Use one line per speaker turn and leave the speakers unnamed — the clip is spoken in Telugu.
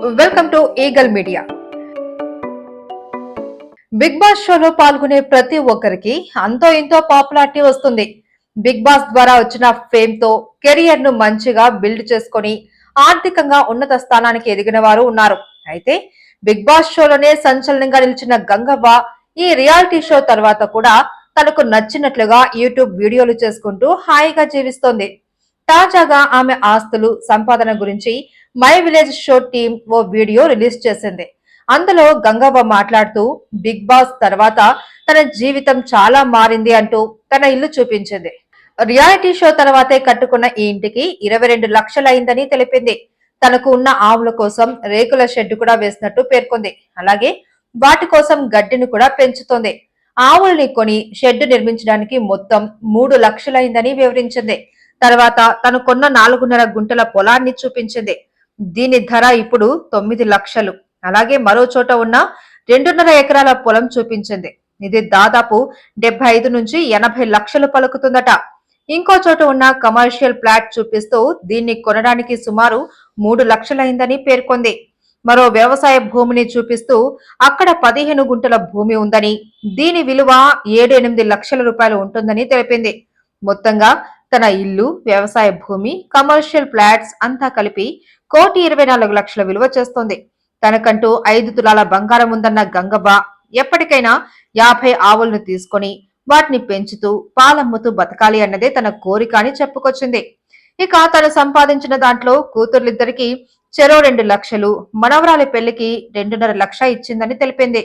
Welcome to Eagle Media. Big Boss షోలో పాల్గొనే ప్రతి ఒక్కరికి అంతో ఇంతో పాపులారిటీ వస్తుంది. బిగ్ బాస్ ద్వారా వచ్చిన ఫేమ్ తో కెరియర్ ను మంచిగా బిల్డ్ చేసుకొని ఆర్థికంగా ఉన్నత స్థానానికి ఎదిగిన వారు ఉన్నారు. అయితే బిగ్ బాస్ షోలోనే సంచలనంగా నిలిచిన గంగవ్వ ఈ రియాలిటీ షో తర్వాత కూడా తనకు నచ్చినట్లుగా యూట్యూబ్ వీడియోలు చేసుకుంటూ హాయిగా జీవిస్తోంది. తాజాగా ఆమె ఆస్తులు, సంపాదన గురించి మై విలేజ్ షో టీమ్ ఓ వీడియో రిలీజ్ చేసింది. అందులో గంగవ్వ మాట్లాడుతూ బిగ్ బాస్ తర్వాత తన జీవితం చాలా మారింది అంటూ తన ఇల్లు చూపించింది. రియాలిటీ షో తర్వాతే కట్టుకున్న ఈ ఇంటికి 22 లక్షలైందని తెలిపింది. తనకు ఉన్న ఆవుల కోసం రేకుల షెడ్ కూడా వేసినట్టు పేర్కొంది. అలాగే వాటి కోసం గడ్డిని కూడా పెంచుతోంది. ఆవుల్ని కొని షెడ్ నిర్మించడానికి మొత్తం 3 లక్షలైందని వివరించింది. తర్వాత తను కొన్న 4.5 గుంటల పొలాన్ని చూపించింది. దీని ధర ఇప్పుడు 9 లక్షలు. అలాగే మరో చోట ఉన్న 2.5 ఎకరాల పొలం చూపించింది. ఇది దాదాపు 75 నుంచి 80 లక్షలు పలుకుతుందట. ఇంకో చోట ఉన్న కమర్షియల్ ప్లాట్ చూపిస్తూ దీన్ని కొనడానికి సుమారు 3 లక్షలైందని పేర్కొంది. మరో వ్యవసాయ భూమిని చూపిస్తూ అక్కడ 15 గుంటల భూమి ఉందని, దీని విలువ 7-8 లక్షల రూపాయలు ఉంటుందని తెలిపింది. మొత్తంగా తన ఇల్లు, వ్యవసాయ భూమి, కమర్షియల్ ఫ్లాట్స్ అంతా కలిపి 1,24,00,000 విలువ చేస్తోంది. తనకంటూ 5 తులాల బంగారం ఉందన్న గంగవ్వ ఎప్పటికైనా 50 ఆవులను తీసుకొని వాటిని పెంచుతూ పాలమ్ముతూ బతకాలి అన్నదే తన కోరిక అని చెప్పుకొచ్చింది. ఇక తను సంపాదించిన దాంట్లో కూతుర్లిద్దరికి చెరో 2 లక్షలు, మనవరాలి పెళ్లికి 2.5 లక్ష ఇచ్చిందని తెలిపింది.